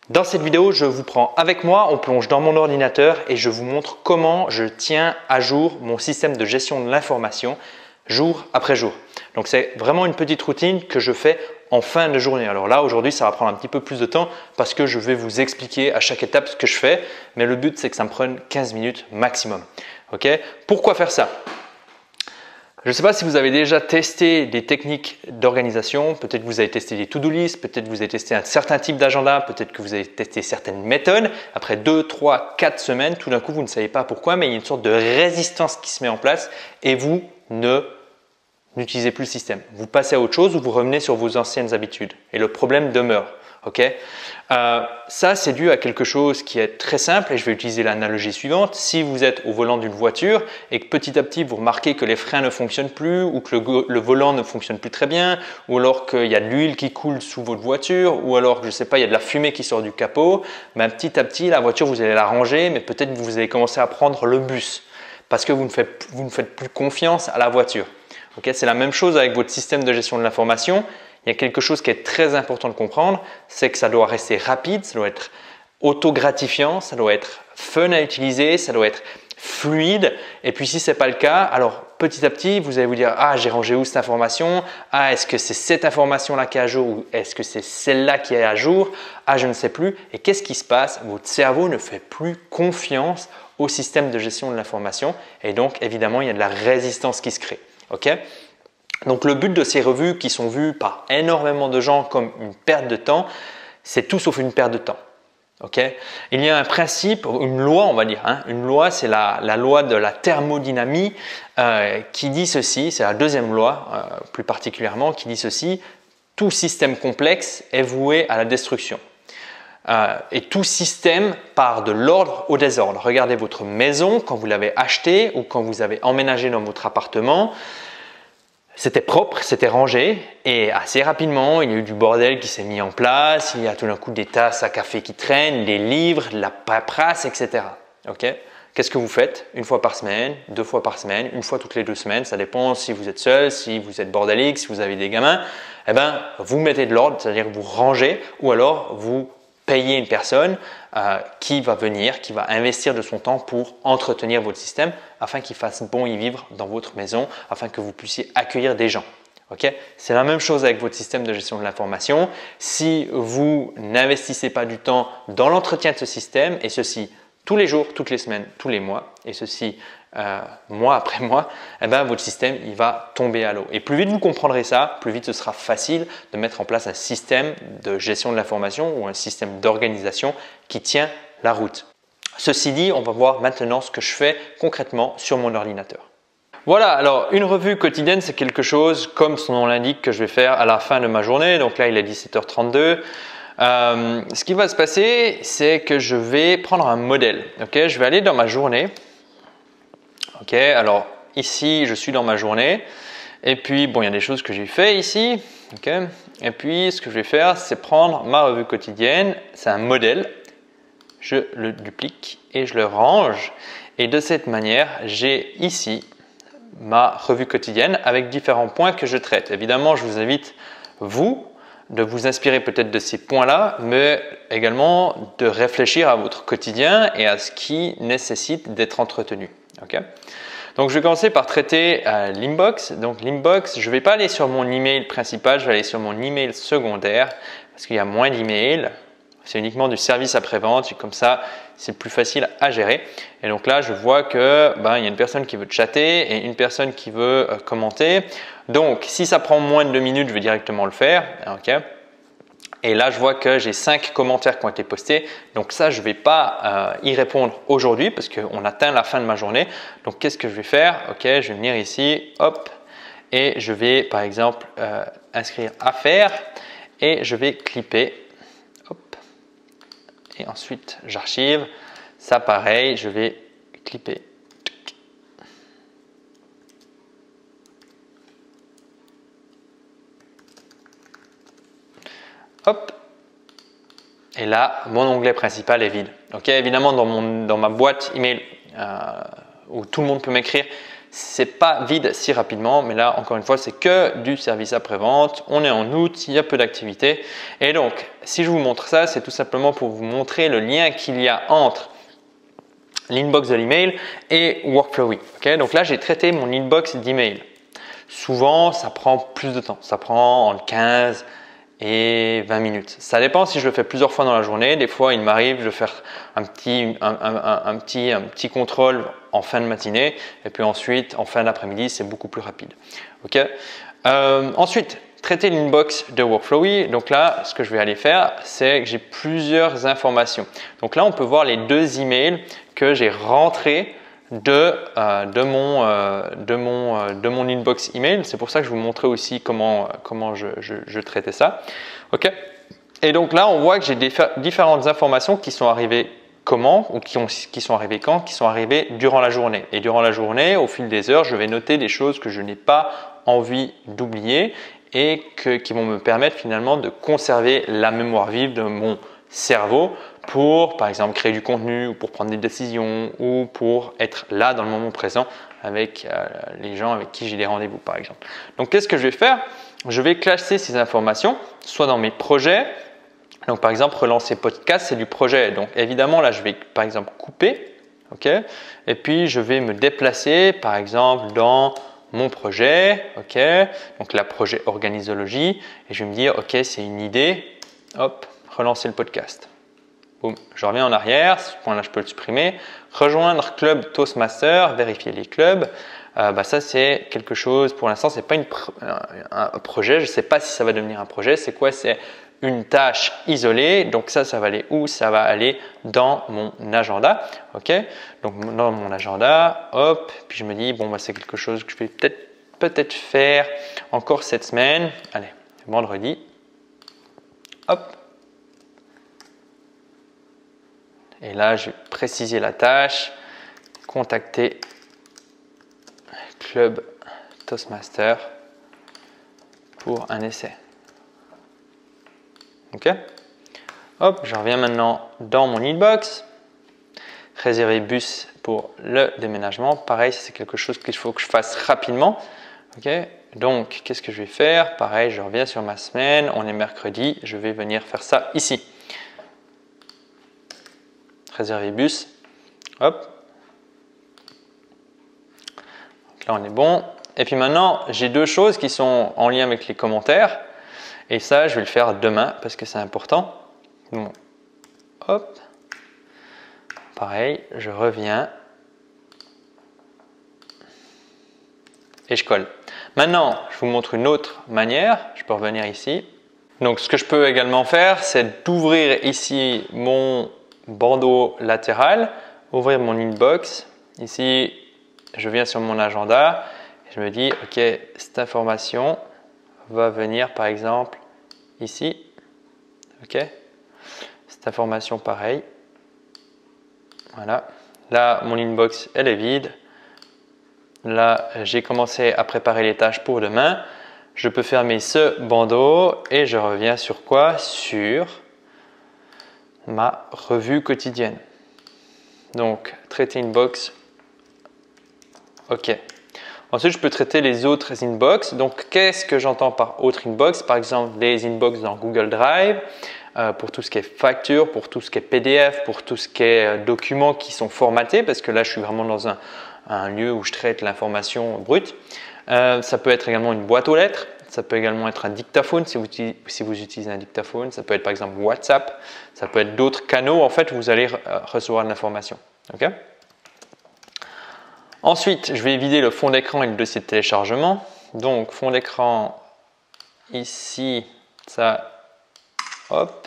Dans cette vidéo, je vous prends avec moi, on plonge dans mon ordinateur et je vous montre comment je tiens à jour mon système de gestion de l'information jour après jour. Donc c'est vraiment une petite routine que je fais en fin de journée. Alors là, aujourd'hui, ça va prendre un petit peu plus de temps parce que je vais vous expliquer à chaque étape ce que je fais. Mais le but, c'est que ça me prenne 15 minutes maximum. Okay? Pourquoi faire ça? Je ne sais pas si vous avez déjà testé des techniques d'organisation, peut-être que vous avez testé des to-do list, peut-être que vous avez testé un certain type d'agenda, peut-être que vous avez testé certaines méthodes. Après 2, 3, 4 semaines, tout d'un coup, vous ne savez pas pourquoi, mais il y a une sorte de résistance qui se met en place et vous n'utilisez plus le système. Vous passez à autre chose ou vous revenez sur vos anciennes habitudes et le problème demeure. Okay? Ça, c'est dû à quelque chose qui est très simple et je vais utiliser l'analogie suivante. Si vous êtes au volant d'une voiture et que petit à petit vous remarquez que les freins ne fonctionnent plus ou que le volant ne fonctionne plus très bien ou alors qu'il y a de l'huile qui coule sous votre voiture ou alors que je ne sais pas, il y a de la fumée qui sort du capot, ben, petit à petit la voiture vous allez la ranger mais peut-être que vous allez commencer à prendre le bus parce que vous ne faites plus confiance à la voiture. Okay? C'est la même chose avec votre système de gestion de l'information. Il y a quelque chose qui est très important de comprendre, c'est que ça doit rester rapide, ça doit être auto-gratifiant, ça doit être fun à utiliser, ça doit être fluide. Et puis si ce n'est pas le cas, alors petit à petit, vous allez vous dire « Ah, j'ai rangé où cette information? Ah, est-ce que c'est cette information-là qui est à jour ou est-ce que c'est celle-là qui est à jour? Ah, je ne sais plus. » Et qu'est-ce qui se passe? Votre cerveau ne fait plus confiance au système de gestion de l'information et donc évidemment, il y a de la résistance qui se crée. Okay? Donc le but de ces revues qui sont vues par énormément de gens comme une perte de temps, c'est tout sauf une perte de temps. Okay? Il y a un principe, une loi on va dire, hein. Une loi c'est la loi de la thermodynamie qui dit ceci, c'est la deuxième loi plus particulièrement qui dit ceci, tout système complexe est voué à la destruction. Et tout système part de l'ordre au désordre. Regardez votre maison quand vous l'avez achetée ou quand vous avez emménagé dans votre appartement. C'était propre, c'était rangé et assez rapidement, il y a eu du bordel qui s'est mis en place, il y a tout d'un coup des tasses à café qui traînent, des livres, de la paperasse, etc. Okay? Qu'est-ce que vous faites? Une fois par semaine, 2 fois par semaine, une fois toutes les 2 semaines, ça dépend si vous êtes seul, si vous êtes bordélique, si vous avez des gamins. Eh ben, vous mettez de l'ordre, c'est-à-dire que vous rangez ou alors vous payez une personne qui va venir, qui va investir de son temps pour entretenir votre système afin qu'il fasse bon y vivre dans votre maison, afin que vous puissiez accueillir des gens. Okay? C'est la même chose avec votre système de gestion de l'information. Si vous n'investissez pas du temps dans l'entretien de ce système, et ceci tous les jours, toutes les semaines, tous les mois, et ceci mois après mois, eh ben, votre système il va tomber à l'eau. Et plus vite vous comprendrez ça, plus vite ce sera facile de mettre en place un système de gestion de l'information ou un système d'organisation qui tient la route. Ceci dit, on va voir maintenant ce que je fais concrètement sur mon ordinateur. Voilà, alors une revue quotidienne, c'est quelque chose comme son nom l'indique que je vais faire à la fin de ma journée. Donc là, il est 17h32. Ce qui va se passer, c'est que je vais prendre un modèle. Okay? Je vais aller dans ma journée. Ok, alors ici, je suis dans ma journée. Et puis, bon, il y a des choses que j'ai fait ici. Okay? Et puis, ce que je vais faire, c'est prendre ma revue quotidienne. C'est un modèle. Je le duplique et je le range. Et de cette manière, j'ai ici ma revue quotidienne avec différents points que je traite. Évidemment, je vous invite, vous, de vous inspirer peut-être de ces points-là, mais également de réfléchir à votre quotidien et à ce qui nécessite d'être entretenu. Okay? Donc, je vais commencer par traiter l'inbox. Donc, l'inbox, je ne vais pas aller sur mon email principal, je vais aller sur mon email secondaire parce qu'il y a moins d'emails. C'est uniquement du service après-vente et comme ça, c'est plus facile à gérer. Et donc là, je vois que il y a une personne qui veut chatter et une personne qui veut commenter. Donc, si ça prend moins de 2 minutes, je vais directement le faire. Okay? Et là, je vois que j'ai 5 commentaires qui ont été postés. Donc ça, je ne vais pas y répondre aujourd'hui parce qu'on atteint la fin de ma journée. Donc, qu'est-ce que je vais faire? Ok, je vais venir ici, hop, et je vais par exemple inscrire affaires et je vais clipper. Hop. Et ensuite, j'archive. Ça, pareil, je vais clipper. Hop. Et là, mon onglet principal est vide. Okay, évidemment, dans ma boîte email où tout le monde peut m'écrire, c'est pas vide si rapidement, mais là, encore une fois, c'est que du service après-vente. On est en août, il y a peu d'activité. Et donc, si je vous montre ça, c'est tout simplement pour vous montrer le lien qu'il y a entre l'inbox de l'email et Workflowy. Okay? Donc là, j'ai traité mon inbox d'email. Souvent, ça prend plus de temps. Ça prend entre 15 et 20 minutes. Ça dépend si je le fais plusieurs fois dans la journée. Des fois, il m'arrive de faire un petit contrôle en fin de matinée et puis ensuite, en fin d'après-midi, c'est beaucoup plus rapide. Okay? Ensuite, traiter l'inbox de Workflowy. Donc là, ce que je vais aller faire, c'est que j'ai plusieurs informations. Donc là, on peut voir les 2 emails que j'ai rentrés de mon inbox email. C'est pour ça que je vous montrais aussi comment je traitais ça. Okay. Et donc là, on voit que j'ai différentes informations qui sont arrivées comment ou qui sont arrivées quand, qui sont arrivées durant la journée. Et durant la journée, au fil des heures, je vais noter des choses que je n'ai pas envie d'oublier et qui vont me permettre finalement de conserver la mémoire vive de mon cerveau pour, par exemple, créer du contenu ou pour prendre des décisions ou pour être là dans le moment présent avec les gens avec qui j'ai des rendez-vous, par exemple. Donc, qu'est-ce que je vais faire? Je vais classer ces informations, soit dans mes projets. Donc, par exemple, relancer podcast, c'est du projet. Donc, évidemment, là, je vais, par exemple, couper. Okay, et puis, je vais me déplacer, par exemple, dans mon projet. Okay, donc, la projet organisologie. Et je vais me dire, OK, c'est une idée. Hop, relancer le podcast. Boum, je reviens en arrière, ce point-là je peux le supprimer. Rejoindre club Toastmaster, vérifier les clubs. Ça c'est quelque chose, pour l'instant c'est pas un projet, je ne sais pas si ça va devenir un projet. C'est quoi? C'est une tâche isolée. Donc ça va aller où? Ça va aller dans mon agenda. Ok, donc dans mon agenda, hop, puis je me dis bon c'est quelque chose que je vais peut-être faire encore cette semaine. Allez, vendredi. Hop. Et là, je vais préciser la tâche, contacter Club Toastmaster pour un essai. Ok. Hop, je reviens maintenant dans mon inbox. Réserver bus pour le déménagement. Pareil, c'est quelque chose qu'il faut que je fasse rapidement. Ok. Donc, qu'est-ce que je vais faire? Pareil, je reviens sur ma semaine. On est mercredi. Je vais venir faire ça ici. Réserver bus, hop. Donc là on est bon. Et puis maintenant j'ai 2 choses qui sont en lien avec les commentaires. Et ça je vais le faire demain parce que c'est important. Bon. Hop. Pareil, je reviens. Et je colle. Maintenant je vous montre une autre manière. Je peux revenir ici. Donc ce que je peux également faire, c'est d'ouvrir ici mon bandeau latéral, ouvrir mon inbox. Ici, je viens sur mon agenda et je me dis, OK, cette information va venir par exemple ici. OK, cette information pareil. Voilà. Là, mon inbox, elle est vide. Là, j'ai commencé à préparer les tâches pour demain. Je peux fermer ce bandeau et je reviens sur quoi? Sur ma revue quotidienne. Donc, traiter inbox. OK. Ensuite, je peux traiter les autres inbox. Donc, qu'est-ce que j'entends par autre inbox? Par exemple, les inbox dans Google Drive, pour tout ce qui est facture, pour tout ce qui est PDF, pour tout ce qui est documents qui sont formatés, parce que là, je suis vraiment dans un lieu où je traite l'information brute. Ça peut être également une boîte aux lettres. Ça peut également être un dictaphone si vous utilisez un dictaphone. Ça peut être par exemple WhatsApp. Ça peut être d'autres canaux en fait où vous allez recevoir de l'information. Okay. Ensuite, je vais vider le fond d'écran et le dossier de téléchargement. Donc, fond d'écran ici, ça, hop.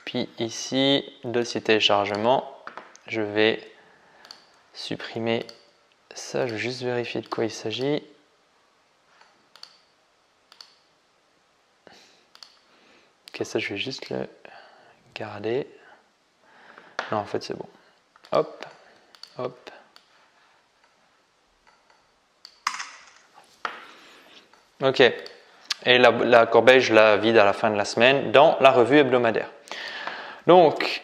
Puis ici, dossier de téléchargement. Je vais supprimer ça. Je vais juste vérifier de quoi il s'agit. Ok, ça je vais juste le garder. Non, en fait c'est bon. Hop, hop. Ok. Et la corbeille, je la vide à la fin de la semaine dans la revue hebdomadaire. Donc,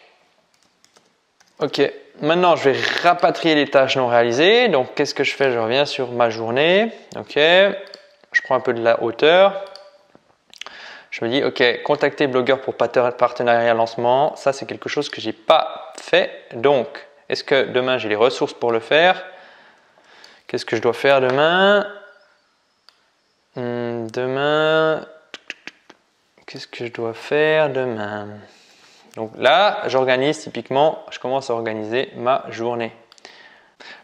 Ok, maintenant je vais rapatrier les tâches non réalisées. Donc qu'est-ce que je fais? Je reviens sur ma journée. Ok, je prends un peu de la hauteur. Je me dis, ok, contacter blogueur pour partenariat lancement. Ça, c'est quelque chose que j'ai pas fait. Donc, est-ce que demain j'ai les ressources pour le faire? Qu'est-ce que je dois faire demain? Demain, qu'est-ce que je dois faire demain? Donc là, j'organise typiquement, je commence à organiser ma journée.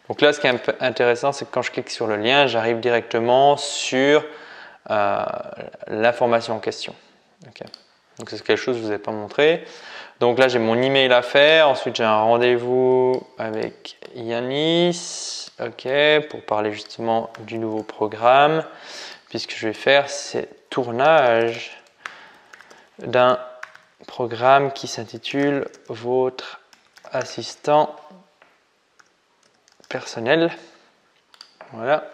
Donc là, ce qui est un peu intéressant, c'est que quand je clique sur le lien, j'arrive directement sur l'information en question. Okay. Donc c'est quelque chose que je ne vous ai pas montré. Donc là, j'ai mon email à faire. Ensuite, j'ai un rendez-vous avec Yanis, pour parler justement du nouveau programme. Puis ce que je vais faire, c'est tournage d'un programme qui s'intitule Votre assistant personnel. Voilà.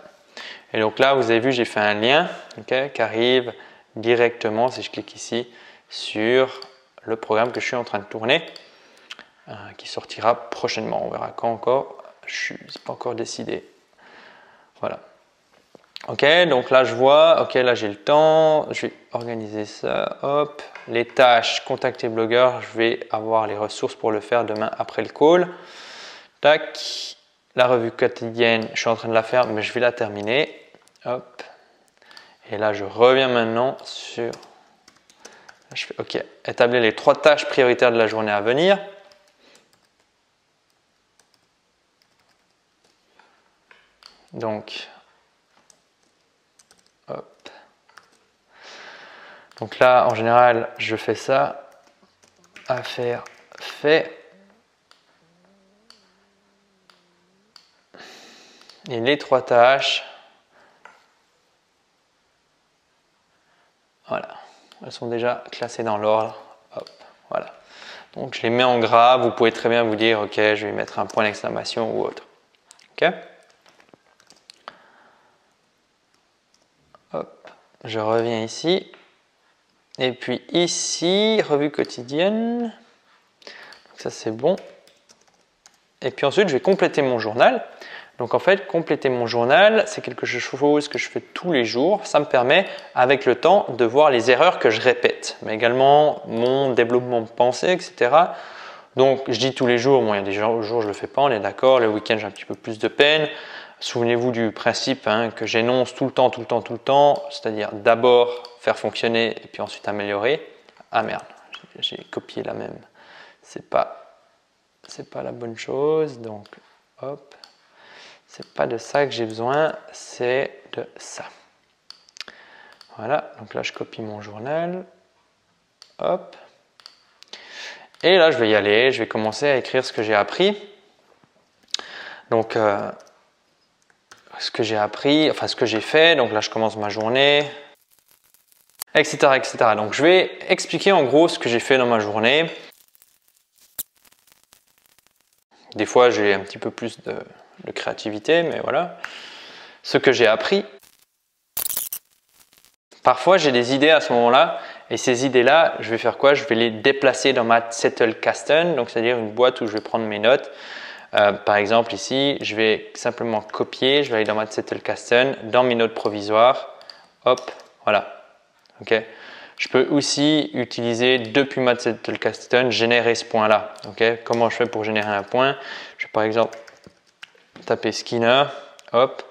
Et donc là, vous avez vu, j'ai fait un lien qui arrive directement, si je clique ici, sur le programme que je suis en train de tourner, qui sortira prochainement. On verra quand encore, je n'ai pas encore décidé. Voilà. Ok, donc là je vois, ok, là j'ai le temps, je vais organiser ça, hop, les tâches, contacter blogueur, je vais avoir les ressources pour le faire demain après le call. Tac, la revue quotidienne, je suis en train de la faire, mais je vais la terminer, hop, et là je reviens maintenant sur, je fais ok, établir les 3 tâches prioritaires de la journée à venir. Donc, hop. Donc là, en général, je fais ça. À faire, fait. Et les 3 tâches, voilà, elles sont déjà classées dans l'ordre. Hop, voilà. Donc je les mets en gras. Vous pouvez très bien vous dire, ok, je vais mettre un point d'exclamation ou autre. Ok. Hop, je reviens ici. Et puis ici, revue quotidienne. Donc ça c'est bon. Et puis ensuite, je vais compléter mon journal. Donc en fait, compléter mon journal, c'est quelque chose que je fais tous les jours. Ça me permet, avec le temps, de voir les erreurs que je répète, mais également mon développement de pensée, etc. Donc je dis tous les jours, bon, il y a des jours où je ne le fais pas, on est d'accord. Le week-end, j'ai un petit peu plus de peine. Souvenez-vous du principe que j'énonce tout le temps, c'est-à-dire d'abord faire fonctionner et puis ensuite améliorer. Ah merde, j'ai copié la même. C'est pas la bonne chose, donc hop, c'est pas de ça que j'ai besoin, c'est de ça. Voilà, donc là je copie mon journal, hop, et là je vais y aller, je vais commencer à écrire ce que j'ai appris. Donc ce que j'ai appris, enfin ce que j'ai fait, donc là je commence ma journée, etc., etc. Donc je vais expliquer en gros ce que j'ai fait dans ma journée. Des fois, j'ai un petit peu plus de créativité, mais voilà. Ce que j'ai appris. Parfois, j'ai des idées à ce moment-là, et ces idées-là, je vais faire quoi? Je vais les déplacer dans ma Zettelkasten, donc c'est-à-dire une boîte où je vais prendre mes notes. Par exemple, ici, je vais simplement copier, je vais aller dans ma Zettelkasten, dans mes notes provisoires. Hop, voilà. Ok. Je peux aussi utiliser depuis ma Zettelkasten, générer ce point-là. Okay. Comment je fais pour générer un point? Je vais par exemple taper Skinner, hop.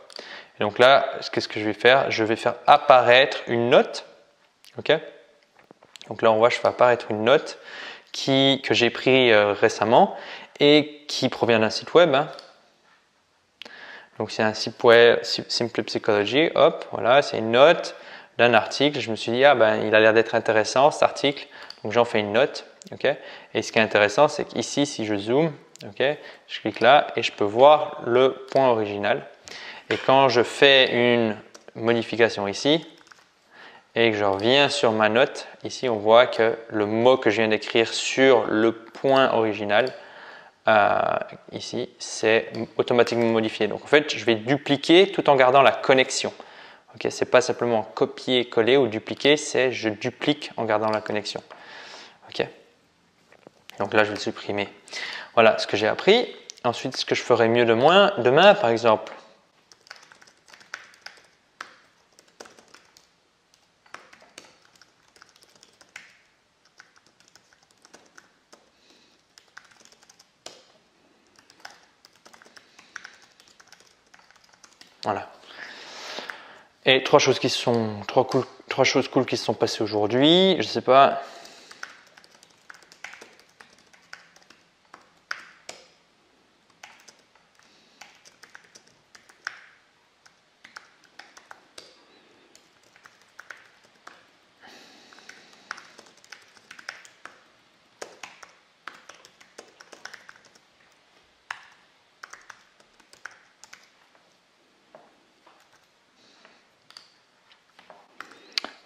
Et donc là, qu'est-ce que je vais faire? Je vais faire apparaître une note. Okay. Donc là, on voit, je fais apparaître une note que j'ai pris récemment et qui provient d'un site web. Donc c'est un site web, Simple Psychology, hop, voilà, c'est une note d'un article. Je me suis dit, ah ben, il a l'air d'être intéressant cet article, donc j'en fais une note. Okay. Et ce qui est intéressant, c'est qu'ici, si je zoome, okay, je clique là et je peux voir le point original. Et quand je fais une modification ici et que je reviens sur ma note, ici on voit que le mot que je viens d'écrire sur le point original, ici, c'est automatiquement modifié. Donc en fait, je vais dupliquer tout en gardant la connexion. Okay, ce n'est pas simplement copier-coller ou dupliquer, c'est je duplique en gardant la connexion. Okay. Donc là, je vais le supprimer. Voilà ce que j'ai appris. Ensuite, ce que je ferai mieux demain, par exemple. Voilà. Et trois choses cool qui se sont passées aujourd'hui. Je sais pas.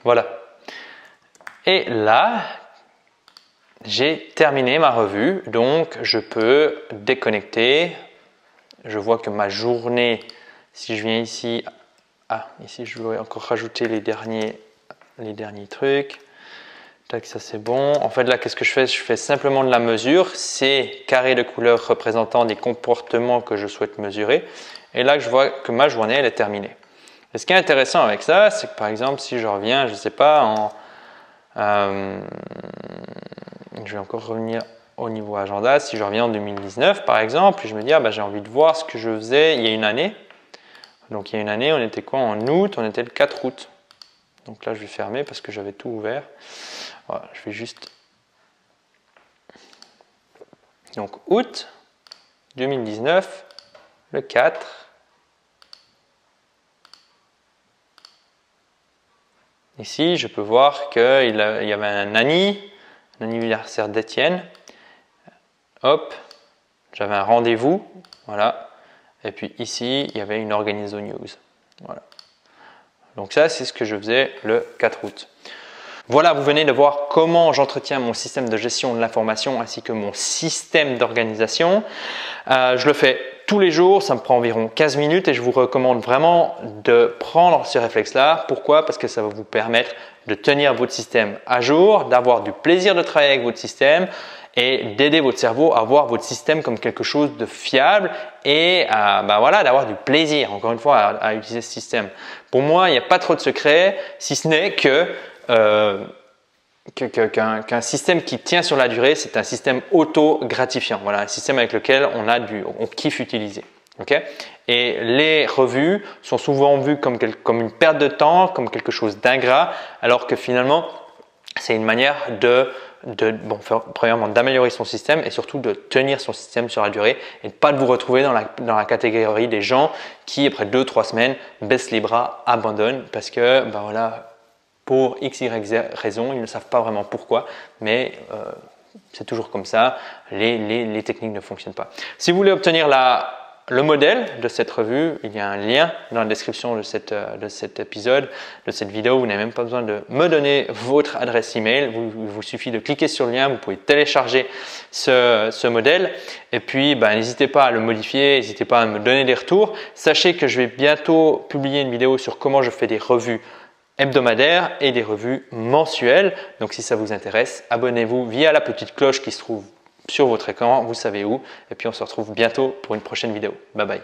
Voilà. Et là, j'ai terminé ma revue, donc je peux déconnecter. Je vois que ma journée, si je viens ici, ici je dois encore rajouter les derniers trucs. Tac, ça c'est bon. En fait là, qu'est-ce que je fais? Je fais simplement de la mesure. C'est carré de couleurs représentant des comportements que je souhaite mesurer. Et là, je vois que ma journée, elle est terminée. Et ce qui est intéressant avec ça, c'est que par exemple, si je reviens, je ne sais pas, je vais encore revenir au niveau agenda. Si je reviens en 2019, par exemple, je me dis, j'ai envie de voir ce que je faisais il y a une année. Donc, il y a une année, on était quoi? En août, on était le 4 août. Donc là, je vais fermer parce que j'avais tout ouvert. Voilà, je vais juste... Donc, août 2019, le 4. Ici, je peux voir qu'il y avait un anniversaire d'Étienne. Hop, j'avais un rendez-vous, voilà. Et puis ici, il y avait une Organizo News. Voilà. Donc ça, c'est ce que je faisais le 4 août. Voilà, vous venez de voir comment j'entretiens mon système de gestion de l'information ainsi que mon système d'organisation. Je le fais tous les jours, ça me prend environ 15 minutes et je vous recommande vraiment de prendre ce réflexe-là. Pourquoi? Parce que ça va vous permettre de tenir votre système à jour, d'avoir du plaisir de travailler avec votre système et d'aider votre cerveau à voir votre système comme quelque chose de fiable et voilà, d'avoir du plaisir, encore une fois, à utiliser ce système. Pour moi, il n'y a pas trop de secret, si ce n'est qu'un système qui tient sur la durée, c'est un système auto-gratifiant. Voilà, un système avec lequel on kiffe utiliser. Okay? Et les revues sont souvent vues comme une perte de temps, comme quelque chose d'ingrat, alors que finalement, c'est une manière premièrement d'améliorer son système et surtout de tenir son système sur la durée et de ne pas vous retrouver dans la catégorie des gens qui, après 2-3 semaines, baissent les bras, abandonnent parce que voilà, pour x, y raison, ils ne savent pas vraiment pourquoi, mais c'est toujours comme ça, les techniques ne fonctionnent pas. Si vous voulez obtenir le modèle de cette revue, il y a un lien dans la description de cet épisode, de cette vidéo. Vous n'avez même pas besoin de me donner votre adresse email. Il vous suffit de cliquer sur le lien, vous pouvez télécharger ce modèle. Et puis, n'hésitez pas à le modifier, n'hésitez pas à me donner des retours. Sachez que je vais bientôt publier une vidéo sur comment je fais des revues hebdomadaires et des revues mensuelles. Donc, si ça vous intéresse, abonnez-vous via la petite cloche qui se trouve sur votre écran, vous savez où. Et puis, on se retrouve bientôt pour une prochaine vidéo. Bye bye.